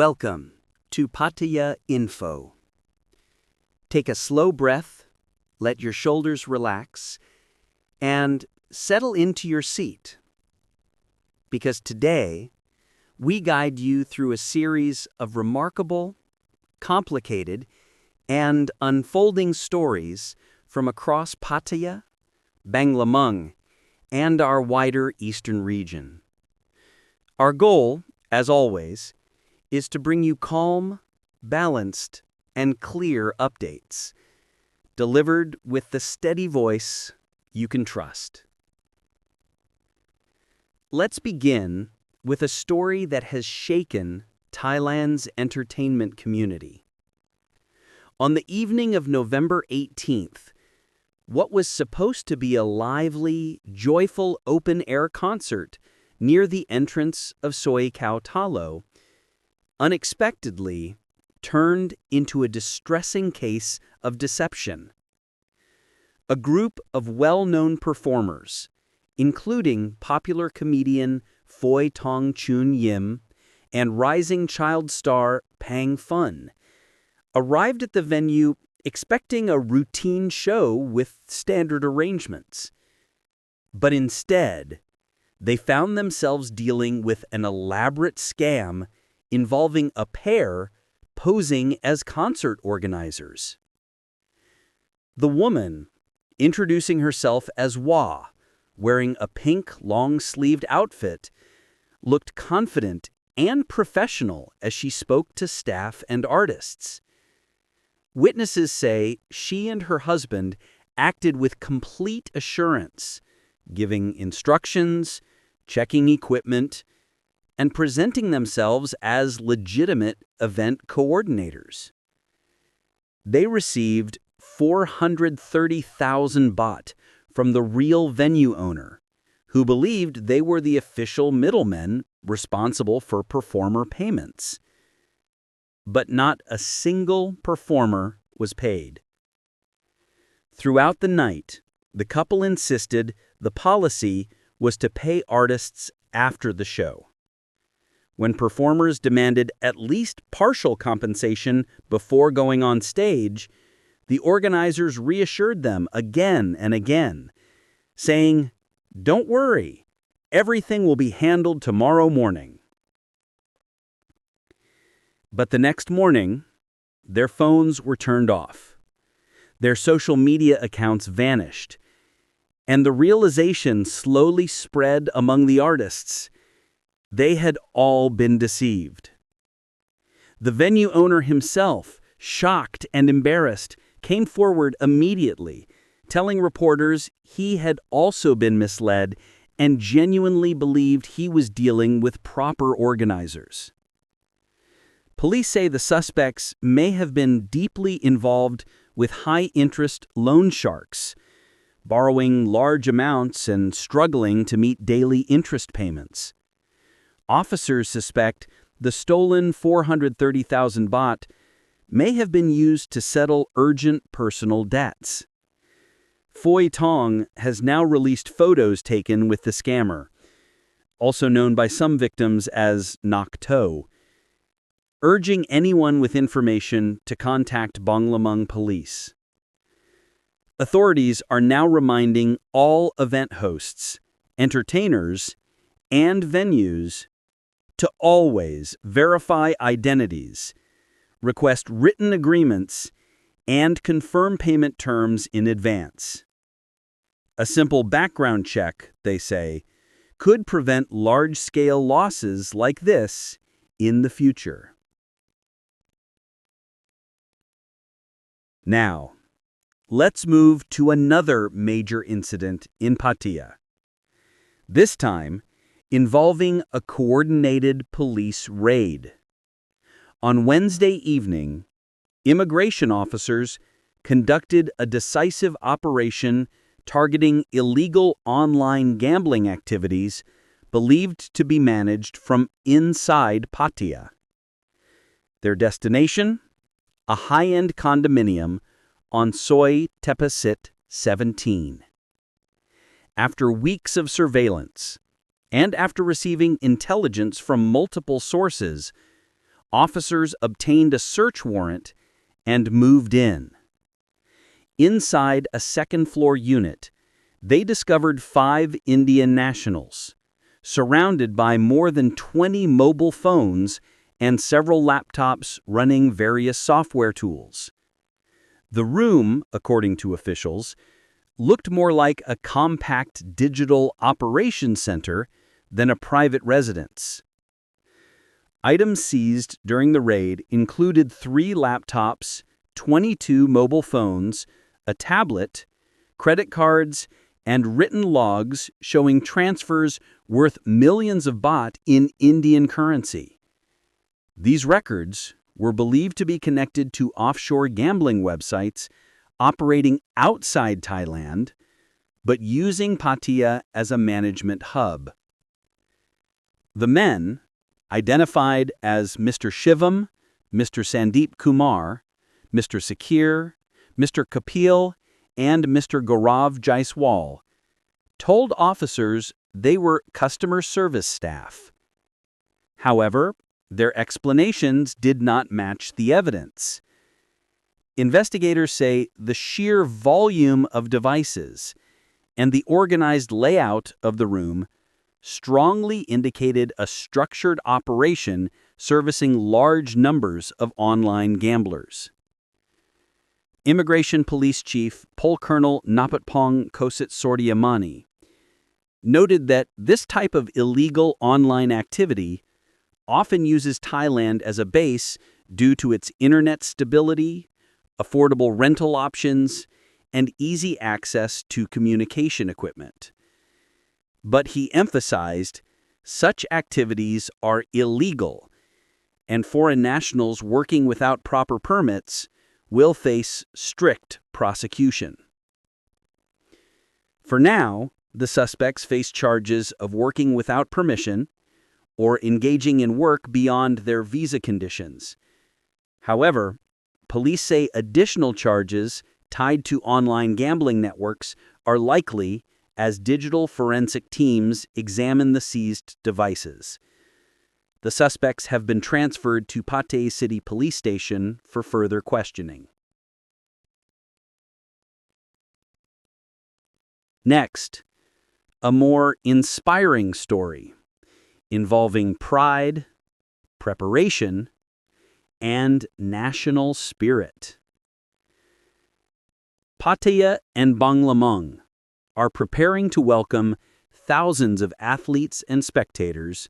Welcome to Pattaya Info. Take a slow breath, let your shoulders relax, and settle into your seat. Because today, we guide you through a series of remarkable, complicated, and unfolding stories from across Pattaya, Banglamung, and our wider eastern region. Our goal, as always, is to bring you calm, balanced, and clear updates, delivered with the steady voice you can trust. Let's begin with a story that has shaken Thailand's entertainment community. On the evening of November 18th, what was supposed to be a lively, joyful open-air concert near the entrance of Soi Khao Talo unexpectedly turned into a distressing case of deception. A group of well-known performers, including popular comedian Phoi Tong Chun Yim and rising child star Pang Fun, arrived at the venue expecting a routine show with standard arrangements. But instead, they found themselves dealing with an elaborate scam involving a pair posing as concert organizers. The woman, introducing herself as Wah, wearing a pink long-sleeved outfit, looked confident and professional as she spoke to staff and artists. Witnesses say she and her husband acted with complete assurance, giving instructions, checking equipment, and presenting themselves as legitimate event coordinators. They received 430,000 baht from the real venue owner, who believed they were the official middlemen responsible for performer payments. But not a single performer was paid. Throughout the night, the couple insisted the policy was to pay artists after the show. When performers demanded at least partial compensation before going on stage, the organizers reassured them again and again, saying, "Don't worry, everything will be handled tomorrow morning." But the next morning, their phones were turned off. Their social media accounts vanished, and the realization slowly spread among the artists. They had all been deceived. The venue owner himself, shocked and embarrassed, came forward immediately, telling reporters he had also been misled and genuinely believed he was dealing with proper organizers. Police say the suspects may have been deeply involved with high-interest loan sharks, borrowing large amounts and struggling to meet daily interest payments. Officers suspect the stolen 430,000 baht may have been used to settle urgent personal debts. Phoi Tong has now released photos taken with the scammer, also known by some victims as Nak To, urging anyone with information to contact Banglamung police. Authorities are now reminding all event hosts, entertainers, and venues to always verify identities, request written agreements, and confirm payment terms in advance. A simple background check, they say, could prevent large-scale losses like this in the future. Now, let's move to another major incident in Pattaya. This time, involving a coordinated police raid. On Wednesday evening, immigration officers conducted a decisive operation targeting illegal online gambling activities believed to be managed from inside Pattaya. Their destination? A high-end condominium on Soi Tepasit 17. After weeks of surveillance, and after receiving intelligence from multiple sources, officers obtained a search warrant and moved in. Inside a second-floor unit, they discovered 5 Indian nationals, surrounded by more than 20 mobile phones and several laptops running various software tools. The room, according to officials, looked more like a compact digital operations center than a private residence. Items seized during the raid included 3 laptops, 22 mobile phones, a tablet, credit cards, and written logs showing transfers worth millions of baht in Indian currency. These records were believed to be connected to offshore gambling websites operating outside Thailand, but using Pattaya as a management hub. The men, identified as Mr. Shivam, Mr. Sandeep Kumar, Mr. Sakir, Mr. Kapil, and Mr. Gaurav Jaiswal, told officers they were customer service staff. However, their explanations did not match the evidence. Investigators say the sheer volume of devices and the organized layout of the room strongly indicated a structured operation servicing large numbers of online gamblers. Immigration Police Chief Pol Colonel Napatpong Kosit Sordiamani noted that this type of illegal online activity often uses Thailand as a base due to its internet stability, affordable rental options, and easy access to communication equipment. But he emphasized such activities are illegal, and foreign nationals working without proper permits will face strict prosecution. For now, the suspects face charges of working without permission or engaging in work beyond their visa conditions. However, police say additional charges tied to online gambling networks are likely as digital forensic teams examine the seized devices. The suspects have been transferred to Pattaya City Police Station for further questioning. Next, a more inspiring story involving pride, preparation, and national spirit. Pattaya and Banglamung are preparing to welcome thousands of athletes and spectators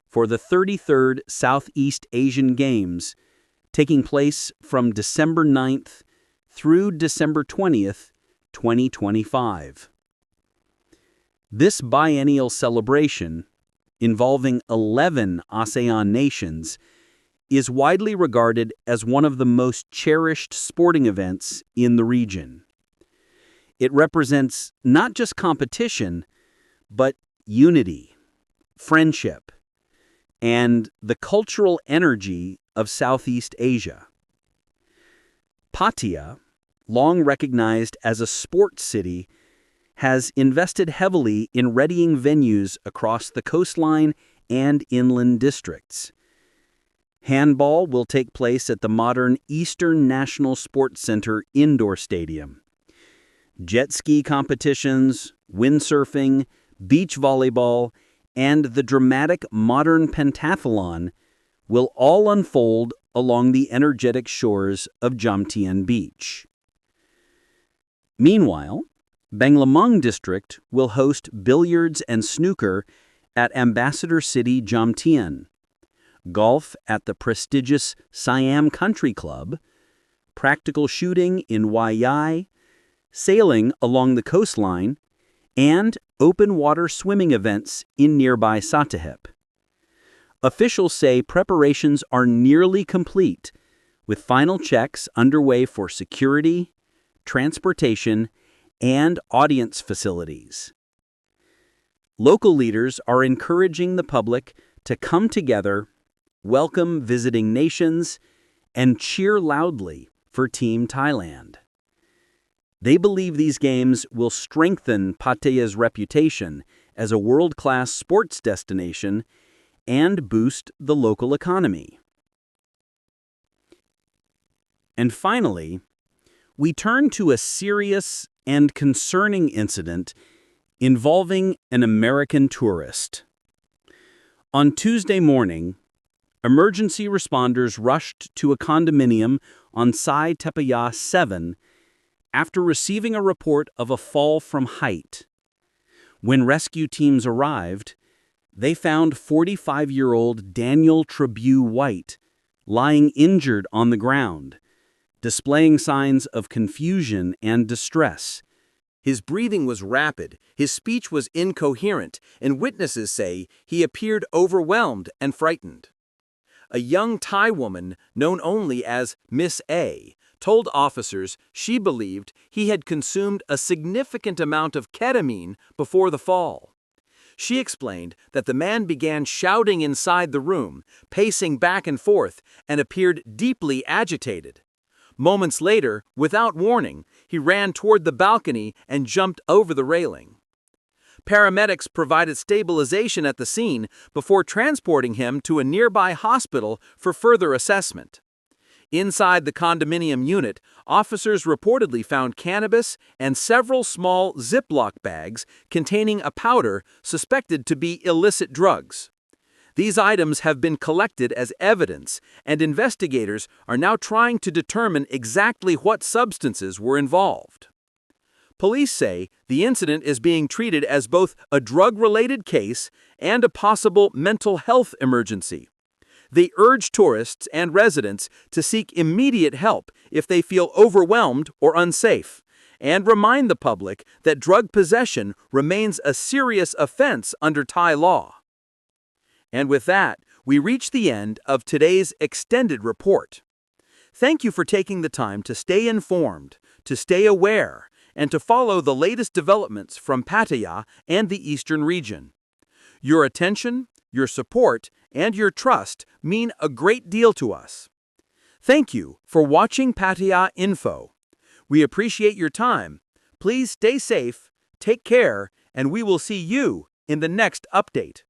for the 33rd Southeast Asian Games taking place from December 9th through December 20th, 2025. This biennial celebration, involving 11 ASEAN nations, is widely regarded as one of the most cherished sporting events in the region. It represents not just competition, but unity, friendship, and the cultural energy of Southeast Asia. Pattaya, long recognized as a sports city, has invested heavily in readying venues across the coastline and inland districts. Handball will take place at the modern Eastern National Sports Center Indoor Stadium. Jet ski competitions, windsurfing, beach volleyball, and the dramatic modern pentathlon will all unfold along the energetic shores of Jamtian Beach. Meanwhile, Banglamung District will host billiards and snooker at Ambassador City Jamtian, golf at the prestigious Siam Country Club, practical shooting in Waiyai, sailing along the coastline, and open water swimming events in nearby Sattahip. Officials say preparations are nearly complete, with final checks underway for security, transportation, and audience facilities. Local leaders are encouraging the public to come together, welcome visiting nations, and cheer loudly for Team Thailand. They believe these games will strengthen Pattaya's reputation as a world-class sports destination and boost the local economy. And finally, we turn to a serious and concerning incident involving an American tourist. On Tuesday morning, emergency responders rushed to a condominium on Sai Tepaya 7 after receiving a report of a fall from height. When rescue teams arrived, they found 45-year-old Daniel Tribue White lying injured on the ground, displaying signs of confusion and distress. His breathing was rapid, his speech was incoherent, and witnesses say he appeared overwhelmed and frightened. A young Thai woman, known only as Miss A, told officers she believed he had consumed a significant amount of ketamine before the fall. She explained that the man began shouting inside the room, pacing back and forth, and appeared deeply agitated. Moments later, without warning, he ran toward the balcony and jumped over the railing. Paramedics provided stabilization at the scene before transporting him to a nearby hospital for further assessment. Inside the condominium unit, officers reportedly found cannabis and several small Ziploc bags containing a powder suspected to be illicit drugs. These items have been collected as evidence, and investigators are now trying to determine exactly what substances were involved. Police say the incident is being treated as both a drug-related case and a possible mental health emergency. They urge tourists and residents to seek immediate help if they feel overwhelmed or unsafe, and remind the public that drug possession remains a serious offense under Thai law. And with that, we reach the end of today's extended report. Thank you for taking the time to stay informed, to stay aware, and to follow the latest developments from Pattaya and the Eastern region. Your attention, your support, and your trust mean a great deal to us. Thank you for watching Pattaya Info. We appreciate your time. Please stay safe, take care, and we will see you in the next update.